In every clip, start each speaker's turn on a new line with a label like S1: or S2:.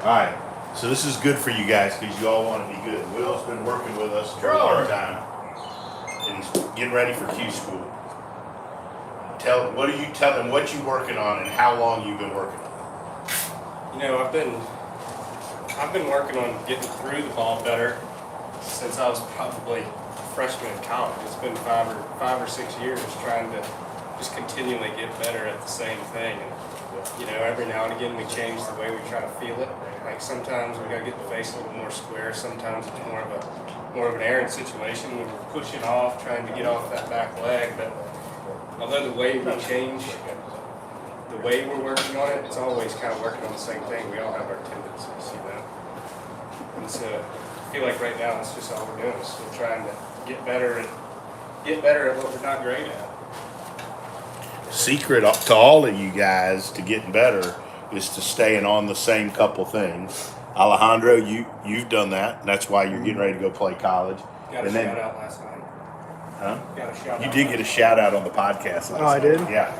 S1: Alright, so this is good for you guys because you all want to be good. Will's been working with us for a long time. And he's getting ready for Q school. What are you telling, what you working on and how long you've been working on it?
S2: You know, I've been working on getting through the ball better since I was probably a freshman in college. It's been five or 6 years trying to just continually get better at the same thing. And, you know, every now and again we change the way we try to feel it. Like sometimes we gotta get the face a little more square. Sometimes it's more of an errant situation when we're pushing off, trying to get off that back leg. But although the way we change, the way we're working on it, it's always kind of working on the same thing. We all have our tendencies, you know. And so I feel like right now that's just all we're doing. Is we're trying to get better at what we're not great at.
S1: Secret to all of you guys to getting better is to staying on the same couple things. Alejandro, you've done that. That's why you're getting ready to go play college.
S2: Got a shout out last night.
S1: Huh?
S2: Got a shout out.
S1: You did get a shout out on the podcast last night.
S3: I did?
S1: Yeah.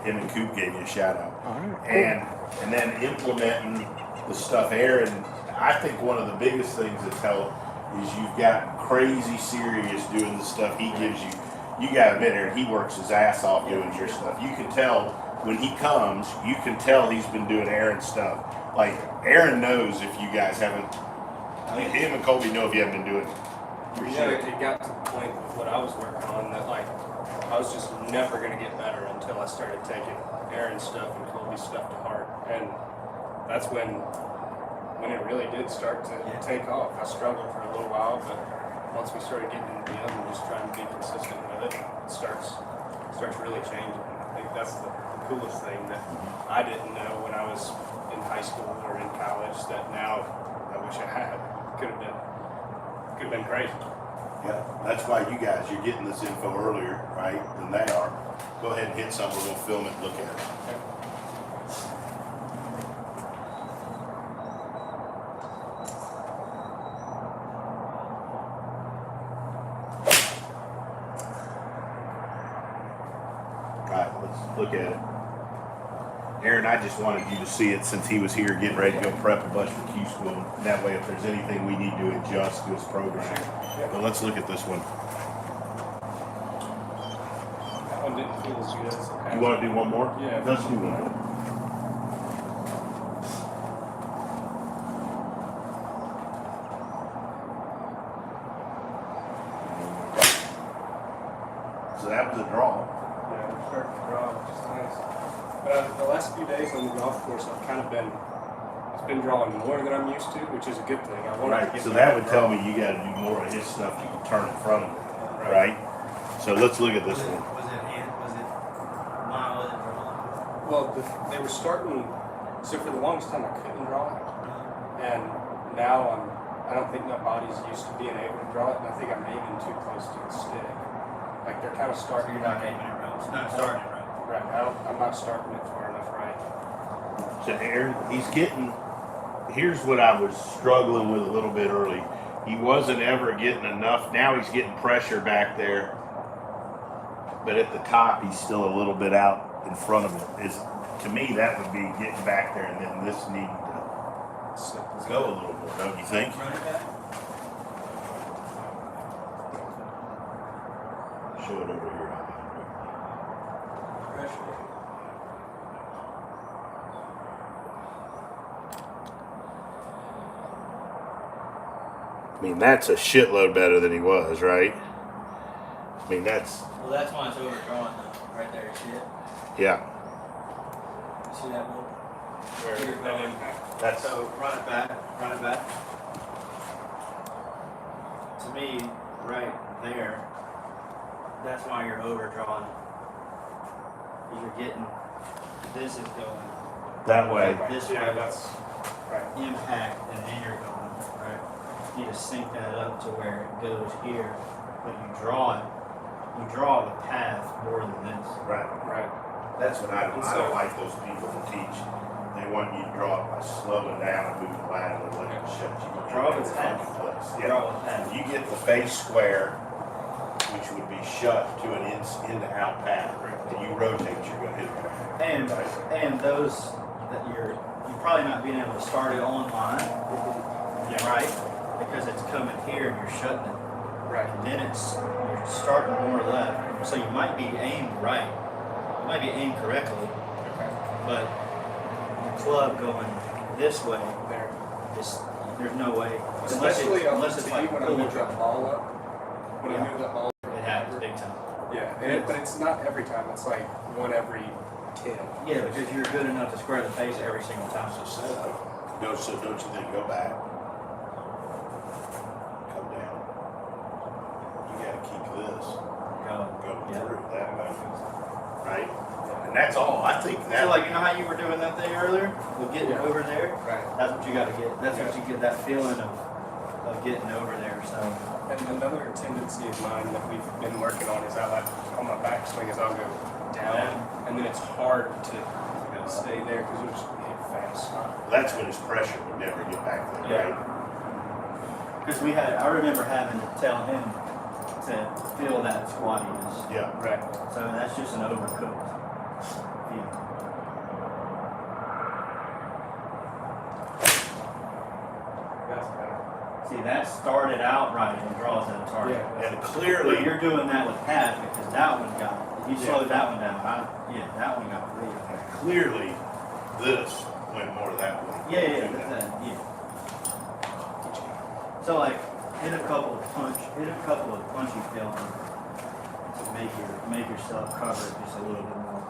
S1: Him and Coop gave you a shout out.
S3: All right, cool.
S1: And then implementing the stuff Aaron, I think one of the biggest things that's helped is you've got crazy serious doing the stuff he gives you. You got to admit, Aaron, he works his ass off doing your stuff. You can tell when he comes, you can tell he's been doing Aaron's stuff. Like, Aaron knows if you guys haven't, him and Colby know if you haven't been doing it.
S2: You know, it got to the point with what I was working on that, like, I was just never going to get better until I started taking Aaron's stuff and Colby's stuff to heart. And that's when it really did start to take off. I struggled for a little while, but once we started getting into the rhythm and just trying to be consistent with it, it starts really changing. I think that's the coolest thing that I didn't know when I was in high school or in college that now I wish I had. Could have been crazy.
S1: Yeah, that's why you guys, you're getting this info earlier, right, than they are. Go ahead and hit something, we're going to film it and look at it.
S2: Okay.
S1: Alright, let's look at it. Aaron, I just wanted you to see it since he was here getting ready to go prep a bunch for Q school. That way, if there's anything we need to adjust to his program. But let's look at this one.
S2: That one didn't feel as good as okay.
S1: You want to do one more?
S2: Yeah.
S1: Let's do one more. So that was a draw.
S2: Yeah, we're starting to draw, which is nice. But the last few days on the golf course, it's been drawing more than I'm used to, which is a good thing. I want to get
S1: So that would tell me you got to do more of his stuff. You can turn in front of him, right? So let's look at this one.
S4: Was it mild and drawn?
S2: Well, they were starting. So for the longest time, I couldn't draw it, and now I don't think my body's used to being able to draw it, and I think I'm aiming too close to the stick. Like they're kind of starting.
S4: You're not aiming it right. It's not starting it right.
S2: Right. I'm not starting it far enough right.
S1: So Aaron, here's what I was struggling with a little bit early. He wasn't ever getting enough. Now he's getting pressure back there. But at the top, he's still a little bit out in front of it. To me, that would be getting back there and then this needing to go a little more, don't you think?
S4: Run it back.
S1: Show it over here.
S4: Pressure.
S1: I mean, that's a shitload better than he was, right? I mean, that's...
S4: Well, that's why it's overdrawn though. Right there, see it?
S1: Yeah.
S4: See that little?
S2: Where
S4: Here,
S2: that impact.
S1: That's...
S4: So run it back. To me, right there, that's why you're overdrawn. You're getting, this is going
S1: That way.
S4: this
S2: Yeah,
S4: way,
S2: that's right.
S4: impact, and then you're going, right? You need to sync that up to where it goes here, but you draw the path more than this.
S1: Right.
S2: Right.
S1: That's what I don't like those people who teach. They want you to draw it by slowing down and moving laterally, let it shut you.
S4: Draw with half.
S1: Yeah.
S4: Draw with half.
S1: You get the face square, which would be shut to an in-to-out path, and you rotate, you're going to hit it.
S4: And those that you probably not being able to start it online, right? Because it's coming here and you're shutting it.
S2: Right.
S4: And then you're starting more left. So you might be aimed right. You might be aimed correctly,
S2: Okay.
S4: but the club going this way,
S2: There.
S4: there's no way.
S2: Especially
S4: unless it's like
S2: when I move that ball up. When I move that ball
S4: it happens big time.
S2: Yeah, but it's not every time. It's like one every 10.
S4: Yeah, because you're good enough to square the face every single time.
S1: So don't you think go back? Come down. You gotta keep this. Go through that motion. Right? And that's all. I think that
S4: So like, you know how you were doing that thing earlier? With getting over there?
S2: Right.
S4: That's what you gotta get. That's what you get, that feeling of getting over there, so.
S2: And another tendency of mine that we've been working on is I like on my backswing is I'll go down, and then it's hard to stay there because you'll just hit fast.
S1: that's when his pressure would never get back there, right?
S4: Because I remember having to tell him to feel that squattiness.
S1: Yeah.
S2: Right.
S4: So that's just an overcooked feeling.
S2: That's better.
S4: See, that started out right and draws at a target.
S2: Yeah.
S1: And
S4: But
S1: clearly,
S4: you're doing that with half because that one got, if you
S2: Yeah.
S4: slowed that one down, that one got really hard.
S1: clearly, this went more that way.
S4: Yeah, yeah. So like, hit a couple of punchy feelings to make yourself cover it just a little bit more.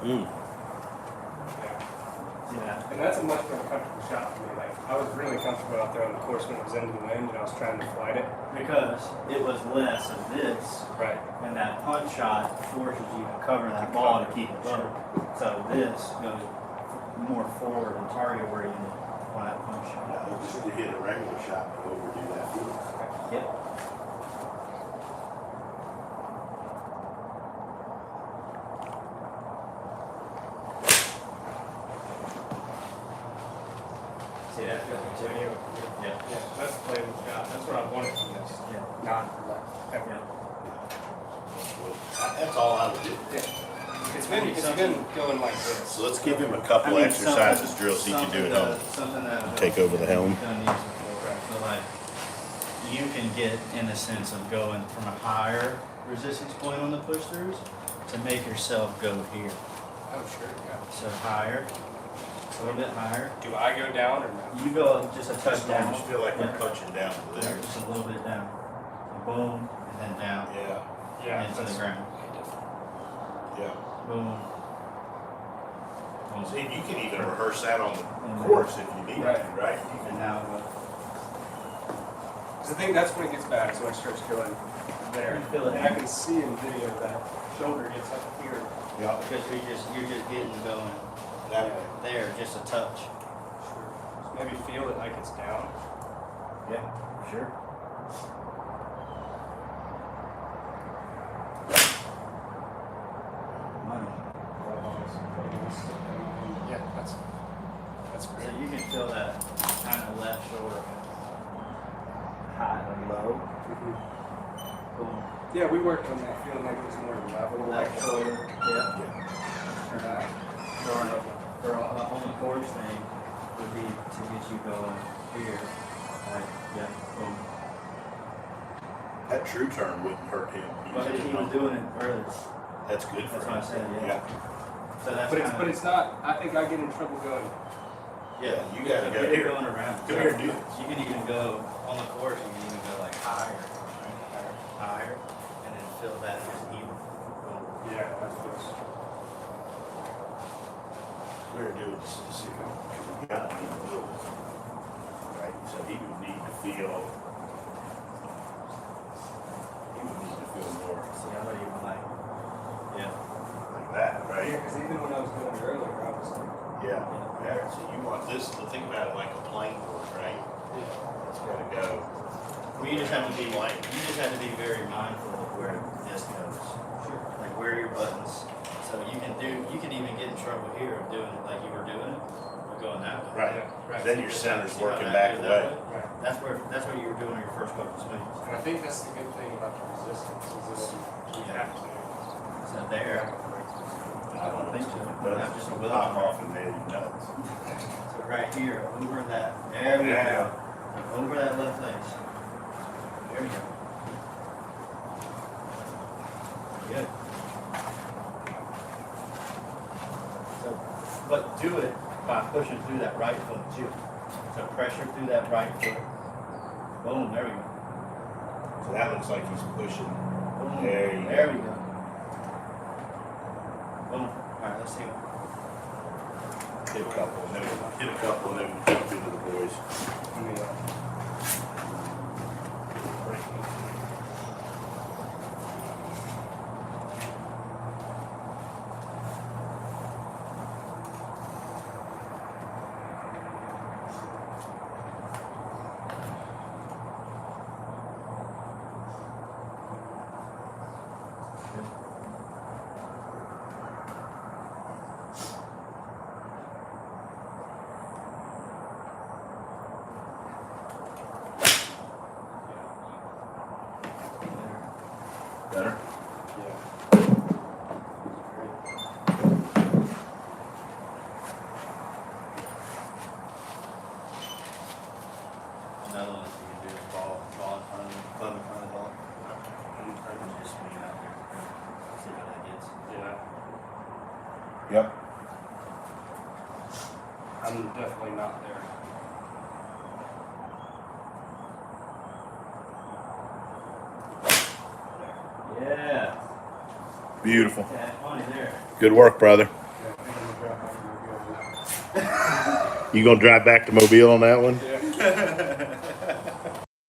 S4: Yeah.
S2: And that's a much more comfortable shot for me. Like I was really comfortable out there on the course when it was into the wind and I was trying to flight it.
S4: Because it was less of this,
S2: Right.
S4: and that punch shot forces you to cover that ball to keep it sharp. So this goes more forward and target oriented on that punch shot.
S1: Just to hit a regular shot to overdo that feeling.
S4: Yep. See that feeling too? Yeah.
S2: Yeah, that's the playable shot. That's what I wanted from this.
S4: Yeah.
S2: Not like ever.
S4: Yeah.
S1: That's all I would do.
S2: It's been going like this.
S1: So let's give him a couple
S4: I mean,
S1: exercises,
S4: something-
S1: drills he can do at
S4: something
S1: home.
S4: that- Something that.
S1: Take over the helm.
S4: Done these before, but like, you can get in the sense of going from a higher resistance point on the push throughs to make yourself go here.
S2: Oh, sure, yeah.
S4: So higher, a little bit higher.
S2: Do I go down or no?
S4: You go just a touch
S1: I
S4: down.
S1: just feel like we're
S4: Yeah.
S1: punching down to
S4: Yeah,
S1: there.
S4: just a little bit down. Boom, and then down
S2: Yeah.
S4: into the ground.
S1: Yeah.
S4: Boom.
S1: See, you can even rehearse that on the course if you need to, right? You
S4: And
S1: can,
S4: now,
S2: 'Cause I think that's when it gets bad, is when it starts going there.
S4: You feel it.
S2: And I can see in video that shoulder gets up here.
S1: yeah,
S4: because you're just getting going
S1: that way.
S4: there, just a touch.
S2: Sure. Just maybe feel it like it's down.
S4: Yeah, sure. Money.
S2: Yeah, that's
S4: So
S2: great.
S4: you can feel that kind of left shoulder high and low. Boom.
S2: Yeah, we worked on that feeling like it was more level.
S4: Left shoulder. Yeah.
S2: Yeah.
S4: For on the course thing would be to get you going here. Like, yeah, boom.
S1: That true turn wouldn't hurt him.
S4: But he was doing it early.
S1: That's good for
S4: That's
S1: him.
S4: what I said, yeah. So that's
S2: But it's not, I think I get in trouble going.
S1: Yeah, you gotta go
S4: You're
S1: here.
S4: going around.
S1: Come here and do this.
S4: You can even go on the course. You can even go like higher, higher, and then feel that just even. Boom.
S2: Yeah, that's what
S1: We're doing this, you know, because we gotta be able, right? So he would need to feel more
S4: See, I don't even like. Yeah.
S1: like that, right?
S2: Yeah, because even when I was going earlier, I was like,
S1: Yeah, yeah. So you want this, think about it like a plane course, right? It's gotta go.
S4: Well, you just have to be very mindful of where this goes.
S2: sure.
S4: Like where your buttons. So you can even get in trouble here of doing it like you were doing it. going that way.
S1: Right.
S2: Right.
S1: Then your center's
S4: See how
S1: working
S4: that
S1: back
S4: goes
S1: away.
S4: that way? That's what you were doing on your first couple of swings.
S2: And I think that's the good thing about the resistance is that you have to.
S4: So there, I don't think so.
S1: But
S4: Not just a
S1: pop
S4: will.
S1: off and made him nuts.
S4: So right here, over that, there we
S1: Yeah.
S4: go. Over that left face. There we go. Good. So, but do it by pushing through that right foot too. So pressure through that right foot. Boom, there we go.
S1: So that looks like he's pushing.
S4: Boom,
S1: There you
S4: there
S1: go.
S4: we go. Boom. All right, let's see.
S1: Hit a couple, and then we'll jump into the boys. Better?
S4: Another one you can do is ball in front of the club in front of the ball. And just swing it out there. See what that gets.
S2: Yeah.
S1: Yep.
S2: I'm definitely not there.
S4: Yeah.
S1: Beautiful.
S4: Yeah, money there.
S1: Good work, brother.
S2: Yeah, I think I'm gonna drop out of the
S1: You gonna drive back to Mobile on that one?
S2: Yeah.